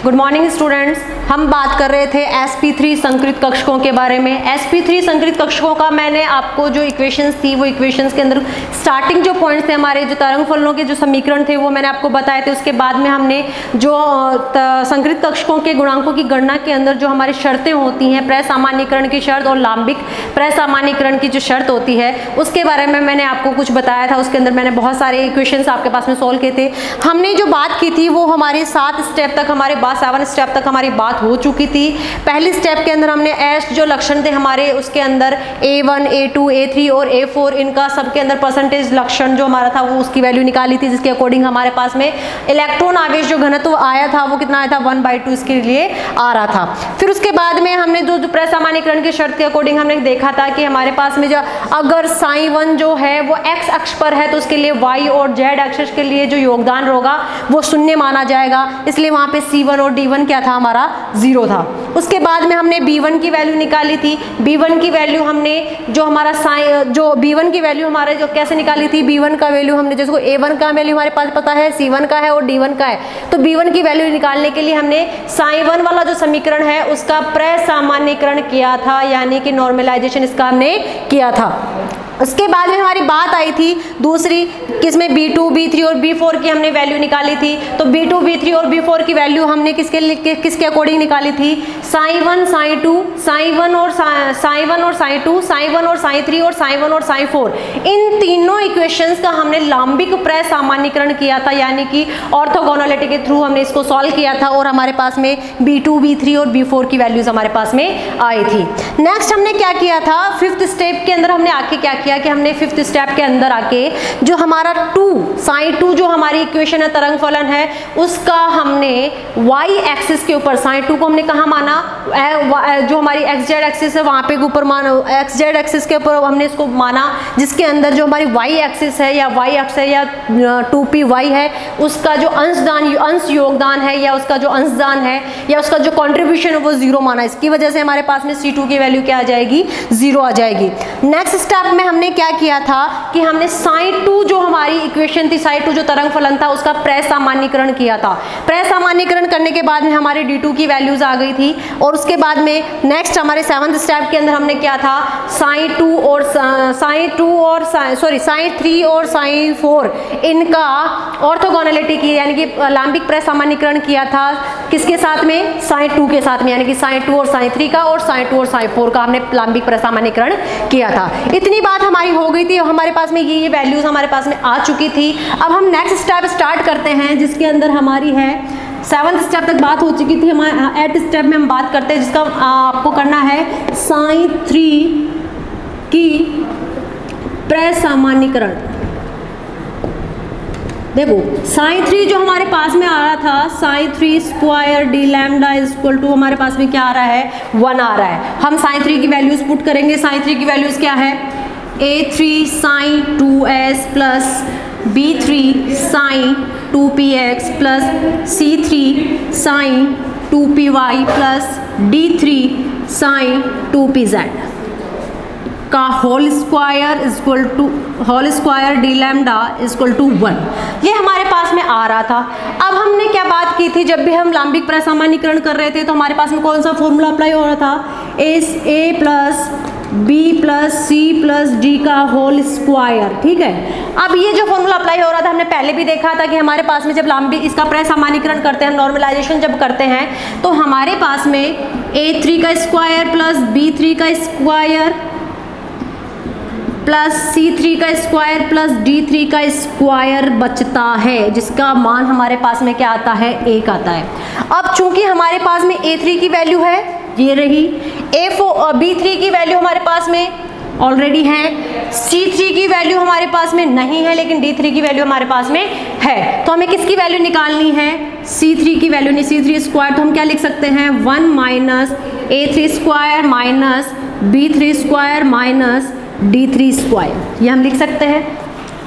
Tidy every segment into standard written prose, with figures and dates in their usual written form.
Good morning students. हम बात कर रहे थे sp3 संकृत कक्षकों के बारे में। sp3 संकृत कक्षकों का मैंने आपको जो इक्वेशंस थी वो इक्वेशंस के अंदर स्टार्टिंग जो पॉइंट्स थे हमारे जो तरंग फलनों के जो समीकरण थे वो मैंने आपको बताए थे। उसके बाद में हमने जो संकृत कक्षकों के गुणांकों की गणना के अंदर जो हमारी शर्तें होती हैं, प्रसामान्यीकरण की शर्त और लांबिक प्रसामान्यीकरण की जो शर्त होती है उसके बारे में मैंने आपको कुछ बताया था। उसके अंदर मैंने बहुत सारे इक्वेशंस आपके पास में सोल्व किए थे। हमने जो बात की थी वो हमारे 7 स्टेप तक, हमारे 7 स्टेप तक हमारी बात हो चुकी थी। पहली स्टेप के अंदर हमने एस जो लक्षण थे हमारे उसके अंदर A1, A2, A3 और A4 इनका सबके अंदर परसेंटेज लक्षण जो हमारा था वो उसकी वैल्यू निकाली थी, जिसके अकॉर्डिंग हमारे पास में इलेक्ट्रॉन आवेश जो घनत्व आया था वो कितना आया था 1/2 इसके लिए आ रहा था। फिर उसके बाद में हमने जो प्रसामान्यीकरण की शर्त के अकॉर्डिंग हमने देखा था कि हमारे पास में जो अगर साई1 जो है वो x अक्ष पर है तो उसके लिए y और z अक्ष के लिए जो योगदान होगा वो शून्य माना जाएगा, इसलिए वहां पे C1 और D1 क्या था हमारा 0 था। उसके बाद में हमने B1 की वैल्यू निकाली थी। B1 की वैल्यू हमने जो हमारा जो B1 की वैल्यू हमारे जो कैसे निकाली थी, B1 का वैल्यू हमने जिसको A1 का वैल्यू हमारे पास पता है, C1 का है और D1 का है, तो B1 की वैल्यू निकालने के लिए हमने साई1 वाला जो समीकरण है उसका प्रसामान्यीकरण किया था, यानी कि नॉर्मलाइजेशन इसका हमने किया था। उसके बाद में हमारी बात आई थी दूसरी किसमें B2, B3 और B4 की हमने वैल्यू निकाली थी। तो B2, B3 और B4 की वैल्यू हमने किसके अकॉर्डिंग निकाली थी, साई1, साई2, साई1 और साई2, साई1 और साई3 और साई1 और साई4 इन तीनों इक्वेशंस का हमने लांबिक प्रसामान्यीकरण किया था, यानी कि ऑर्थोगोनैलिटी के थ्रू हमने इसको सॉल्व किया था और हमारे पास में B2, B3 और B4 की वैल्यूज हमारे पास में आई थी। नेक्स्ट हमने क्या किया था, 5th स्टेप के अंदर हमने आके क्या किया कि हमने 5th स्टेप के अंदर आके जो हमारा साई2 जो हमारी इक्वेशन है तरंग फलन है उसका हमने y एक्सिस के ऊपर साई2 को हमने कहाँ माना, जो हमारी xz एक्सिस है वहां पे ऊपर माना, xz एक्सिस के ऊपर हमने इसको माना, जिसके अंदर जो हमारी y एक्सिस है या y अक्ष है या 2py है उसका जो अंश योगदान है या उसका जो अंशदान है या उसका जो कंट्रीब्यूशन है वो 0 माना। इसकी वजह से हमारे पास में C2 की वैल्यू क्या आ जाएगी, 0 आ जाएगी। नेक्स्ट स्टेप में हमने क्या किया था कि हमने साई2 जो हमारी इक्वेशन थी, साई2 जो तरंग फलन था उसका प्रसामान्यीकरण किया था। प्रसामान्यीकरण करने के बाद में हमारी D2 की वैल्यूज आ गई थी और उसके बाद में नेक्स्ट हमारे 7th स्टेप के अंदर हमने क्या था, साई3 और साई4 इनका ऑर्थोगोनैलिटी की यानी कि लांबिक प्रसामान्यीकरण किया था किसके साथ में, साई2 के साथ में, यानी कि साई2 और साई3 का और साई2 और साई4 का हमने लांबिक प्रसामान्यीकरण किया था। इतनी बात हमारी हो गई थी, हमारे पास में ये वैल्यूज हमारे पास में आ चुकी थी। अब हम नेक्स्ट स्टेप स्टार्ट करते हैं जिसके अंदर हमारी है 7th स्टेप तक बात हो चुकी थी। हमारे 8th स्टेप में हम बात करते हैं जिसका आपको करना है साई3 की प्रसामान्यीकरण। देखो साई3 जो हमारे पास में आ रहा था, साई3 square d lambda equal to हमारे पास में क्या आ रहा है, 1 आ रहा है। हम साई3 की वैल्यूज पुट करेंगे। साई3 की वैल्यूज क्या है, A3 sine 2s plus B3 sine 2px plus C3 sine 2py plus D3 sine 2pz का whole square d lambda equal to 1। ये हमारे पास में आ रहा था। अब हमने क्या बात की थी, जब भी हम लांबिक प्रसामान्यीकरण कर रहे थे तो हमारे पास में कौन सा फॉर्मूला अप्लाई हो रहा था, A plus B plus C plus D का होल स्क्वायर। ठीक है, अब ये जो फॉर्मूला अप्लाई हो रहा था हमने पहले भी देखा था कि हमारे पास में जब लांबिक इसका प्रसामान्यीकरण करते हैं, नॉर्मलाइजेशन जब करते हैं तो हमारे पास में A3 का स्क्वायर प्लस B3 का स्क्वायर प्लस C3 का स्क्वायर प्लस D3 का स्क्वायर बचता है, जिसका मान हमारे पास में क्या आता है, 1 आता है। अब चूंकि हमारे पास में A3 की वैल्यू है ये रही, B3 की वैल्यू हमारे पास में ऑलरेडी है, C3 की वैल्यू हमारे पास में नहीं है लेकिन D3 की वैल्यू हमारे पास में है, तो हमें किसकी वैल्यू निकालनी है, C3 की वैल्यू नहीं, C3 स्क्वायर तो हम क्या लिख सकते हैं 1 minus A3 square minus B3 square minus D3 square, ये हम लिख सकते हैं।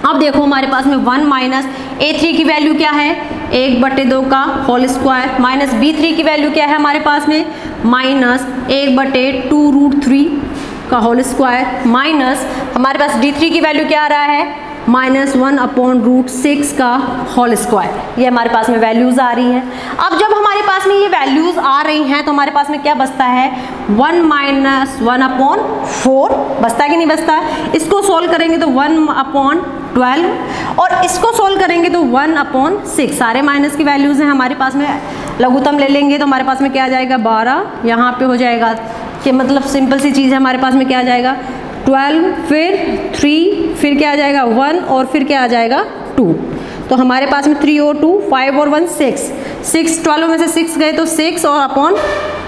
अब देखो हमारे पास में 1 माइनस A3 की वैल्यू क्या है, 1/2 का होल स्क्वायर माइनस B3 की वैल्यू क्या है हमारे पास में माइनस 1/2√3 का होल स्क्वायर माइनस हमारे पास D3 की वैल्यू क्या आ रहा है -1/√6 का होल स्क्वायर। ये हमारे पास में वैल्यूज़ आ रही हैं। अब जब हमारे पास में ये वैल्यूज़ आ रही हैं तो हमारे पास में क्या बचता है, 1 - 1/4 बचता है कि नहीं बचता। इसको सोल्व करेंगे तो 1/12 और इसको सोल्व करेंगे तो 1/6। सारे माइनस की वैल्यूज़ हैं हमारे पास में। लघुत्तम ले लेंगे तो हमारे पास में क्या आ जाएगा, 12। यहाँ पे हो जाएगा कि मतलब सिंपल सी चीज़ है, हमारे पास में क्या आ जाएगा 12, फिर 3, फिर क्या आ जाएगा 1 और फिर क्या आ जाएगा 2। तो हमारे पास में 3 और 2 5 और 1 6, 12 में से 6 गए तो 6 और अपॉन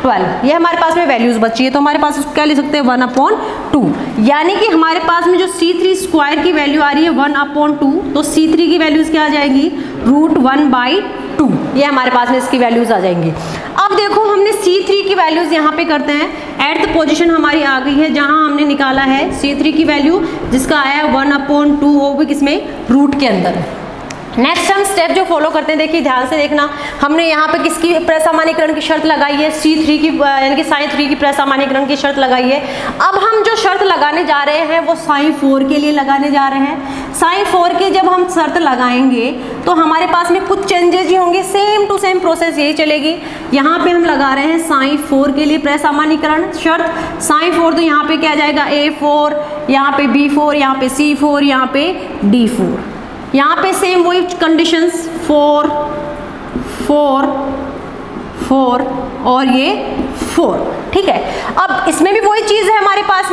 12। ये हमारे पास में वैल्यूज़ बची है। तो हमारे पास क्या लिख सकते हैं 1/2। यानी कि हमारे पास में जो C3 स्क्वायर की वैल्यू आ रही है 1/2, तो C3 की वैल्यूज़ क्या आ जाएगी, √1/2। ये हमारे पास में इसकी वैल्यूज़ आ जाएंगी। अब देखो हमने C3 की वैल्यूज़ यहाँ पे करते हैं। एट पोजीशन हमारी आ गई है जहाँ हमने निकाला है C3 की वैल्यू, जिसका आया 1/2, वो भी किसमें, रूट के अंदर। नेक्स्ट हम स्टेप जो फॉलो करते हैं, देखिए ध्यान से देखना, हमने यहाँ पे किसकी प्रसामान्यीकरण की शर्त लगाई है, C3 की यानी कि sin3 की प्रसामान्यीकरण की शर्त लगाई है। अब हम जो शर्त लगाने जा रहे हैं वो sin4 के लिए लगाने जा रहे हैं। sin4 की जब हम शर्त लगाएंगे तो हमारे पास में कुछ चेंजेस ही होंगे, सेम टू सेम प्रोसेस यही चलेगी। यहाँ पे हम लगा रहे हैं sin4 के लिए प्रसामान्यीकरण शर्त। sin4 तो यहाँ पे क्या जाएगा, A4, यहाँ पे B4, यहाँ पे C4, यहाँ पे D4। यहाँ पे सेम वही कंडीशंस 4, 4, 4 और ये 4, ठीक है। अब इसमें भी वही चीज़ है हमारे पास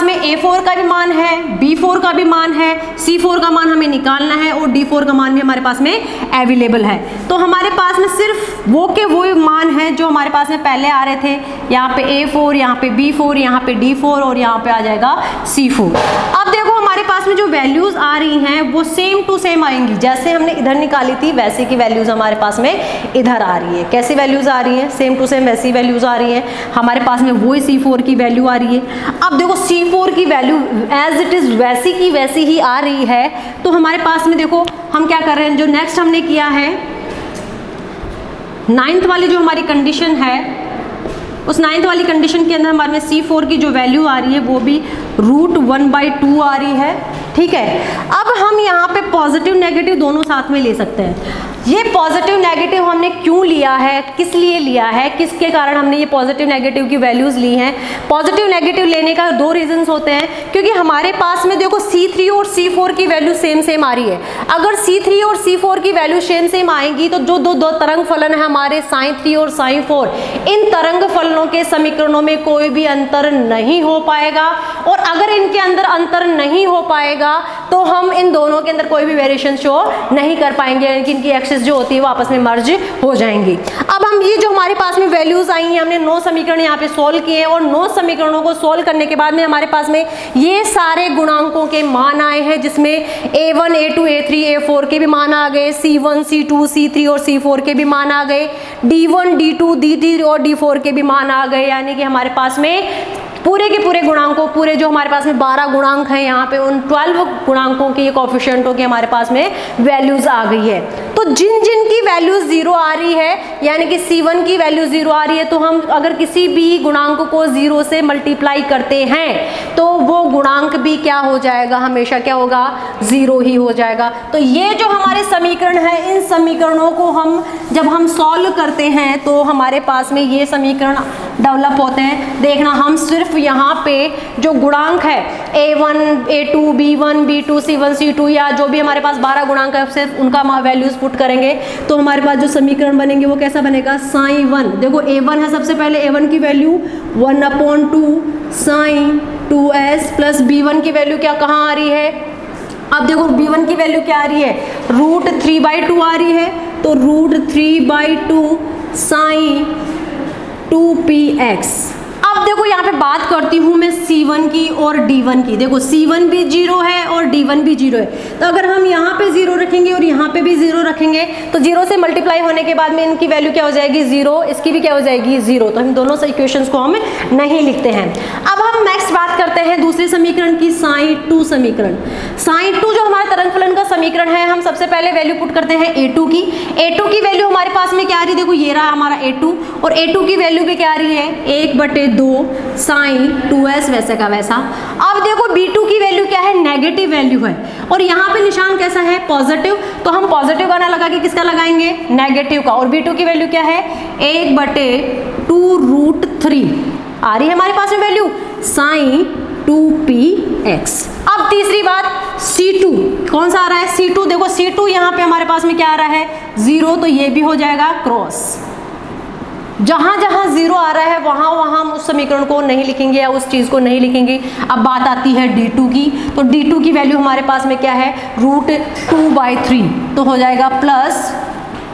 में A4 का भी मान है, B4 का भी मान है, C4 का मान हमें निकालना है और D4 का मान भी हमारे पास में अवेलेबल है। तो हमारे पास में सिर्फ वो के वो मान हैं जो हमारे पास में पहले आ रहे थे। यहाँ पे A4, यहाँ पे B4, यहाँ पे D4 और यहाँ पे आ जाएगा C4। अब देखो हमारे पास में जो वैल्यूज़ आ रही हैं वो सेम टू सेम आएंगी, जैसे हमने इधर निकाली थी वैसे की वैल्यूज़ हमारे पास में इधर आ रही है। कैसी वैल्यूज़ आ रही हैं, सेम टू सेम वैसी वैल्यूज़ आ रही है। हमारे पास में वही C4 की वैल्यू आ रही है। अब देखो C4 की वैल्यू एज इट इज़ वैसी की वैसी ही आ रही है। तो हमारे पास में देखो हम क्या कर रहे हैं, जो नेक्स्ट हमने किया है 9th वाली जो हमारी कंडीशन है, उस 9th वाली कंडीशन के अंदर हमारे में C4 की जो वैल्यू आ रही है वो भी √1/2 आ रही है, ठीक है। अब हम यहाँ पे पॉजिटिव नेगेटिव दोनों साथ में ले सकते हैं। ये पॉजिटिव नेगेटिव हमने क्यों लिया है, किस लिए लिया है, किसके कारण हमने ये पॉजिटिव नेगेटिव की वैल्यूज़ ली हैं। पॉजिटिव नेगेटिव लेने का 2 रीजंस होते हैं, क्योंकि हमारे पास में देखो C3 और C4 की वैल्यू सेम सेम आ रही है। अगर C3 और C4 की वैल्यू सेम सेम आएंगी तो जो दो तरंग फलन है हमारे sin3 और sin4, इन तरंग फलनों के समीकरणों में कोई भी अंतर नहीं हो पाएगा। और अगर इनके अंदर अंतर नहीं हो पाएगा तो हम इन दोनों के अंदर कोई भी वेरिएशन शो नहीं कर पाएंगे, यानी कि इनकी एक्सिस जो होती है वो आपस में मर्ज हो जाएंगी। अब हम ये जो हमारे पास में वैल्यूज आई हैं, हमने 9 समीकरण यहाँ पे सोल्व किए और 9 समीकरणों को सोल्व करने के बाद में हमारे पास में ये सारे गुणांकों के मान आए हैं, जिसमें A1, A2, A3, A4 के भी मान आ गए, C1, C2, C3 और C4 के भी मान आ गए, D1, D2, D3 और D4 के भी मान आ गए। यानी कि हमारे पास में पूरे के पूरे गुणांकों, पूरे जो हमारे पास में 12 गुणांक हैं यहाँ पे, उन 12 गुणांकों के, कोएफिशिएंटों के हमारे पास में वैल्यूज आ गई है। तो जिन जिन की वैल्यूज 0 आ रही है, यानी कि C1 की वैल्यू 0 आ रही है, तो हम अगर किसी भी गुणांक को 0 से मल्टीप्लाई करते हैं तो वो गुणांक भी क्या हो जाएगा, हमेशा क्या होगा, 0 ही हो जाएगा। तो ये जो हमारे समीकरण है, इन समीकरणों को हम जब हम सॉल्व करते हैं तो हमारे पास में ये समीकरण डेवलप होते हैं। देखना, हम सिर्फ यहाँ पे जो गुणांक है A1, A2, B1, B2, C1, C2 या जो भी हमारे पास 12 गुणांक है, सिर्फ उनका वैल्यूज पुट करेंगे तो हमारे पास जो समीकरण बनेंगे वो कैसा बनेगा, sin1। देखो A1 है, सबसे पहले A1 की value 1/2 sin 2s plus B1 की वैल्यू क्या कहाँ आ रही है, अब देखो B1 की वैल्यू क्या आ रही है, √3/2 आ रही है, तो √3/2 sin 2px। अब देखो यहाँ पे बात करती हूँ मैं C1 की और D1 की। देखो C1 भी 0 है और D1 भी 0 है, तो अगर हम यहाँ पे 0 रखेंगे और यहाँ पे भी 0 रखेंगे तो 0 से मल्टीप्लाई होने के बाद में इनकी वैल्यू क्या हो जाएगी, 0, इसकी भी क्या हो जाएगी, 0। तो हम दोनों इक्वेशंस को हम नहीं लिखते हैं। अब हम नेक्स्ट बात करते हैं दूसरे समीकरण की, sin2 समीकरण। sin2 जो हमारे तरंग फलन का समीकरण है, हम सबसे पहले वैल्यू पुट करते हैं A2 की। A2 की वैल्यू हमारे पास में क्या आ रही है, देखो ये रहा हमारा A2, और A2 की वैल्यू भी क्या आ रही है, 1/2 sin साइन 2s वैसे का वैसा। अब देखो b2 की वैल्यू क्या है, नेगेटिव वैल्यू है, और यहाँ पे निशान कैसा है, पॉजिटिव, तो हम पॉजिटिव का ना लगा के किसका लगाएंगे, नेगेटिव का। और b2 की वैल्यू क्या है, 1/2√3 आ रही है हमारे पास में वैल्यू, साइन 2px। अब तीसरी बात, C2 कौन सा आ रहा है, C2 देखो C2 यहाँ पे हमारे पास में क्या आ रहा है, 0, तो ये भी हो जाएगा क्रॉस। जहां जहां 0 आ रहा है वहां वहां हम उस समीकरण को नहीं लिखेंगे या उस चीज को नहीं लिखेंगे। अब बात आती है d2 की, तो d2 की वैल्यू हमारे पास में क्या है, √2/3, तो हो जाएगा प्लस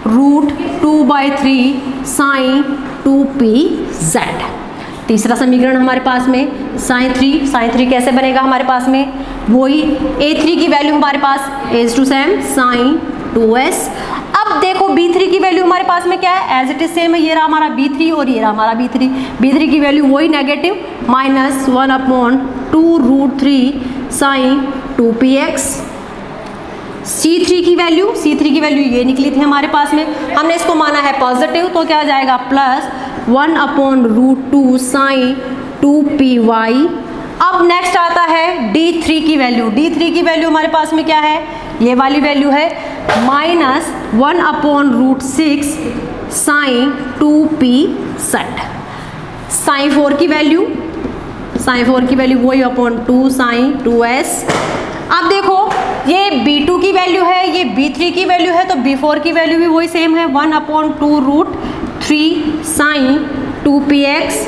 √2/3 साइन 2pz। तीसरा समीकरण हमारे पास में साइन 3 कैसे बनेगा हमारे पास में, वही a3 की वैल्यू हमारे पास सेम साइन 2s। अब देखो b3 की वैल्यू हमारे पास में क्या है, एज इट इज सेम है, ये रहा हमारा b3 और ये रहा हमारा b3 की वैल्यू वही नेगेटिव, -1/2√3 साइन 2px। C3 की वैल्यू ये निकली थी हमारे पास में, हमने इसको माना है पॉजिटिव, तो क्या हो जाएगा, प्लस 1/√2 साइन 2py। अब नेक्स्ट आता है D3 की वैल्यू हमारे पास में क्या है, ये वाली वैल्यू है -1/√6 साइन 2pz। साइन 4 की वैल्यू वही /2 साइन 2s। अब देखो ये b2 की वैल्यू है, ये b3 की वैल्यू है, तो b4 की वैल्यू भी वही सेम है, 1/2√3 साइन 2px।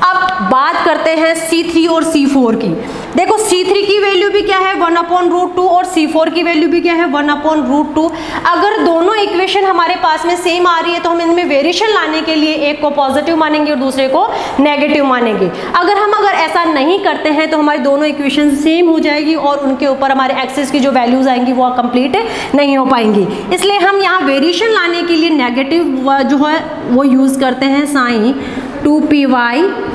अब बात करते हैं C3 और C4 की। देखो C3 की वैल्यू भी क्या है, 1/√2, और C4 की वैल्यू भी क्या है, 1/√2। अगर दोनों इक्वेशन हमारे पास में सेम आ रही है तो हम इनमें वेरिएशन लाने के लिए एक को पॉजिटिव मानेंगे और दूसरे को नेगेटिव मानेंगे। अगर ऐसा नहीं करते हैं तो हमारी दोनों इक्वेशन सेम हो जाएगी और उनके ऊपर हमारे एक्सिस की जो वैल्यूज आएंगी वो कंप्लीट नहीं हो पाएंगी। इसलिए हम यहाँ वेरिएशन लाने के लिए नेगेटिव जो है वो यूज करते हैं, साइन 2py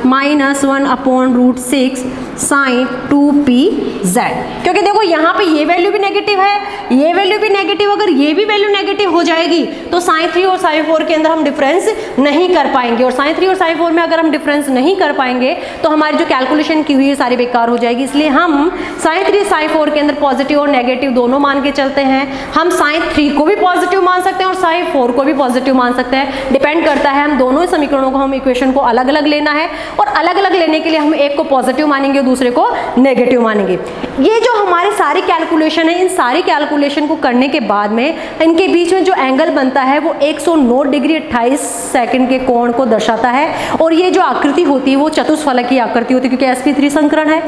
-1/√6 साइन 2pz। क्योंकि देखो यहाँ पे ये वैल्यू भी नेगेटिव है, ये वैल्यू भी नेगेटिव, अगर ये भी वैल्यू नेगेटिव हो जाएगी तो साइन 3 और साइन 4 के अंदर हम डिफरेंस नहीं कर पाएंगे, और साइन 3 और साइन 4 में अगर हम डिफरेंस नहीं कर पाएंगे तो हमारी जो कैलकुलेशन की हुई है सारी बेकार हो जाएगी। इसलिए हम साइन 3 साइन 4 के अंदर पॉजिटिव और नेगेटिव दोनों मान के चलते हैं। हम साइन 3 को भी पॉजिटिव मान सकते हैं और साइन 4 को भी पॉजिटिव मान सकते हैं, डिपेंड करता है हम दोनों समीकरणों को, हम इक्वेशन को अलग अलग लेना है, और अलग अलग लेने के लिए हम एक को पॉजिटिव मानेंगे दूसरे को नेगेटिव मानेंगे। ये जो हमारे सारी कैलकुलेशन है, इन सारी कैलकुलेशन को करने के बाद में इनके बीच में जो एंगल बनता है वो 109 डिग्री 28 सेकंड के कोण को दर्शाता है, और ये जो आकृति होती है वो चतुष्फलक की आकृति होती है क्योंकि sp3 संकरण है।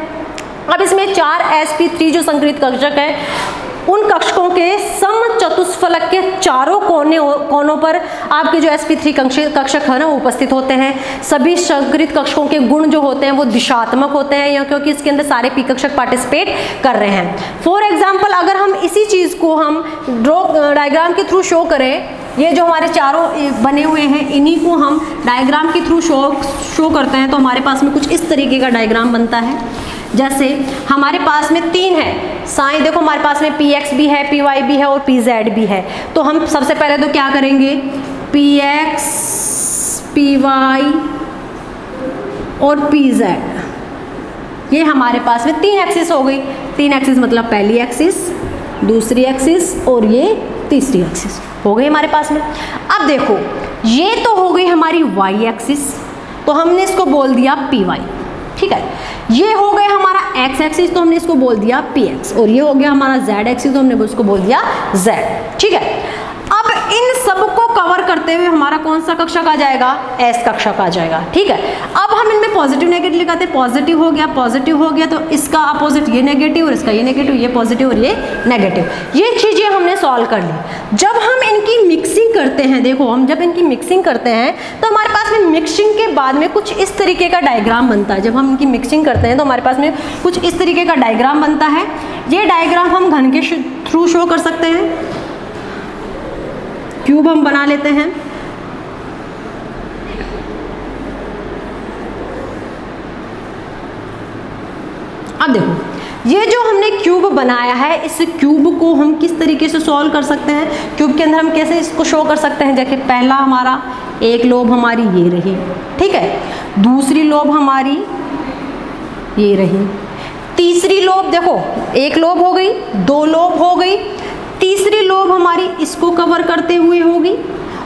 अब इसमें 4 sp3 जो संकरित कक्षक है उन कक्षकों के समचतुष्फलक के चारों कोनों पर आपके जो sp3 कक्षक है ना वो उपस्थित होते हैं। सभी संकरित कक्षकों के गुण जो होते हैं वो दिशात्मक होते हैं, या क्योंकि इसके अंदर सारे p कक्षक पार्टिसिपेट कर रहे हैं। फॉर एग्जाम्पल अगर हम इसी चीज को हम डायग्राम के थ्रू शो करें, ये जो हमारे चारों बने हुए हैं इन्हीं को हम डायग्राम के थ्रू शो करते हैं, तो हमारे पास में कुछ इस तरीके का डायग्राम बनता है। जैसे हमारे पास में 3 है साइन, देखो हमारे पास में px भी है, py भी है और pz भी है। तो हम सबसे पहले तो क्या करेंगे, px py और pz, ये हमारे पास में 3 एक्सिस हो गई। 3 एक्सिस मतलब पहली एक्सिस, दूसरी एक्सिस और ये तीसरी एक्सिस हो गई हमारे पास में। अब देखो ये तो हो गई हमारी y एक्सिस, तो हमने इसको बोल दिया py, ठीक है। ये हो गया हमारा x एक्सिस, तो हमने इसको बोल दिया px, और ये हो गया हमारा z एक्सिस, तो हमने उसको बोल दिया z, ठीक है। अब इन सबको कवर करते हुए हमारा कौन सा कक्षक आ जाएगा, s कक्षक आ जाएगा, ठीक है। अब हम इनमें पॉजिटिव नेगेटिव लिखाते हैं, पॉजिटिव हो गया तो इसका अपोजिट ये नेगेटिव और इसका ये नेगेटिव, ये पॉजिटिव और ये नेगेटिव। ये चीजें हमने सॉल्व कर ली। जब हम इनकी मिक्सिंग करते हैं, देखो हम जब इनकी मिक्सिंग करते हैं तो हमारे पास में मिक्सिंग के बाद में कुछ इस तरीके का डायग्राम बनता है। जब हम इनकी मिक्सिंग करते हैं तो हमारे पास में कुछ इस तरीके का डायग्राम बनता है। ये डायग्राम हम घन के थ्रू शो कर सकते हैं, क्यूब हम बना लेते हैं। अब देखो ये जो हमने क्यूब बनाया है, इस क्यूब को हम किस तरीके से सॉल्व कर सकते हैं, क्यूब के अंदर हम कैसे इसको शो कर सकते हैं। जैसे पहला हमारा एक लोब हमारी ये रही, ठीक है, दूसरी लोब हमारी ये रही। तीसरी लोब देखो, एक लोब हो गई, दो लोब हो गई, तीसरी लोब हमारी इसको कवर करते हुए होगी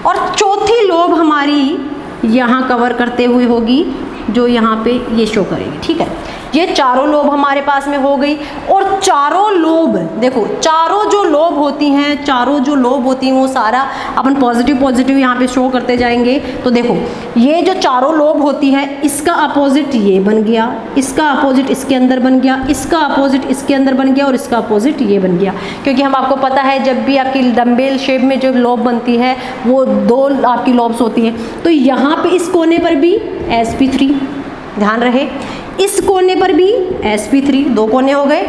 और चौथी लोब हमारी यहाँ कवर करते हुए होगी, जो यहाँ पे ये शो करेगी। ठीक है, ये चारों लोब हमारे पास में हो गई। और चारों लोब देखो, चारों जो लोब होती हैं, चारों जो लोब होती हैं वो सारा अपन पॉजिटिव पॉजिटिव यहाँ पे शो करते जाएंगे। तो देखो, ये जो चारों लोब होती है, इसका अपोजिट ये बन गया, इसका अपोजिट इसके अंदर बन गया, इसका अपोजिट इसके अंदर बन गया और इसका अपोजिट ये बन गया। क्योंकि हम आपको पता है जब भी आपकी डम्बेल शेप में जो लोब बनती है वो दो आपकी लोब्स होती हैं। तो यहाँ पे इस कोने पर भी sp3, ध्यान रहे, इस कोने पर भी sp3, दो कोने हो गए,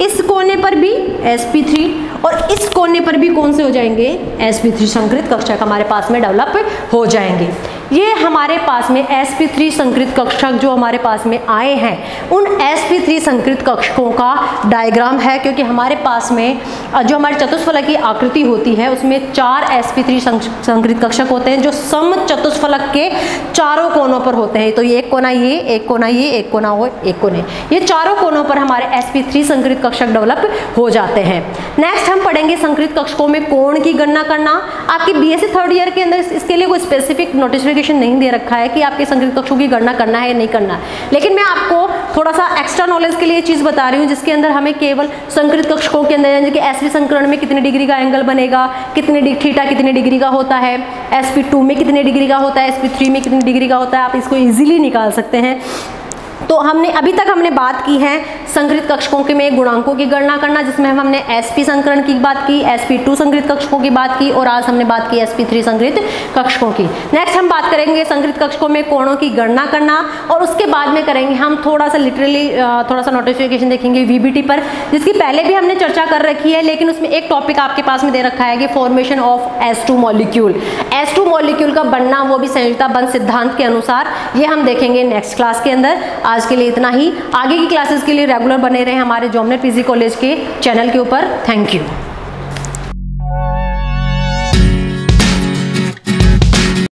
इस कोने पर भी sp3 और इस कोने पर भी कौन से हो जाएंगे, sp3 संकृत कक्षक हमारे पास में डेवलप हो जाएंगे। ये हमारे पास में sp3 संकृत कक्षक जो हमारे पास में आए हैं, उन sp3 संकृत कक्षकों का डायग्राम है। क्योंकि हमारे पास में जो हमारे चतुष्फलक की आकृति होती है उसमें 4 sp3 संकृत कक्षक होते हैं जो सम चतुष्फलक के चारों कोनों पर होते हैं। तो ये एक कोना, ये एक कोना, ये एक कोना और एक कोने, ये चारों कोनों पर हमारे sp3 संकृत कक्षक डेवलप हो जाते हैं। नेक्स्ट हम पढ़ेंगे संकृत कक्षकों में कोण की गणना करना। आपकी बीएससी थर्ड ईयर के अंदर इसके लिए कोई स्पेसिफिक नोटिफिकेशन नहीं दे रखा है कि आपके संकृत कक्षकों की गणना करना है या नहीं करना है, लेकिन मैं आपको थोड़ा सा एक्स्ट्रा नॉलेज के लिए चीज बता रही हूँ जिसके अंदर हमें केवल संकृत कक्षकों के अंदर यानी कि sp संकरण में कितने डिग्री का एंगल बनेगा, कितने थीटा कितने डिग्री का होता है, sp2 में कितने डिग्री का होता है, sp3 में कितने डिग्री का होता है, आप इसको इजीली निकाल सकते हैं। तो हमने अभी तक हमने बात की है संकृत कक्षकों के में गुणांकों की गणना करना, जिसमें हमने sp संकरण की बात की, sp2 संकृत कक्षकों की बात की और आज हमने बात की sp3 संकृत कक्षकों की। नेक्स्ट हम बात करेंगे संकृत कक्षकों में कोणों की गणना करना और उसके बाद में करेंगे हम थोड़ा सा लिटरली थोड़ा सा नोटिफिकेशन देखेंगे VBT पर, जिसकी पहले भी हमने चर्चा कर रखी है, लेकिन उसमें एक टॉपिक आपके पास में दे रखा है कि formation of S2 molecule, S2 molecule का बनना वो भी संयोजकता बंध सिद्धांत के अनुसार, ये हम देखेंगे नेक्स्ट क्लास के अंदर। आज के लिए इतना ही, आगे की क्लासेस के लिए रेगुलर बने रहें हमारे जॉमनेट पीजी कॉलेज के चैनल के ऊपर। Thank you.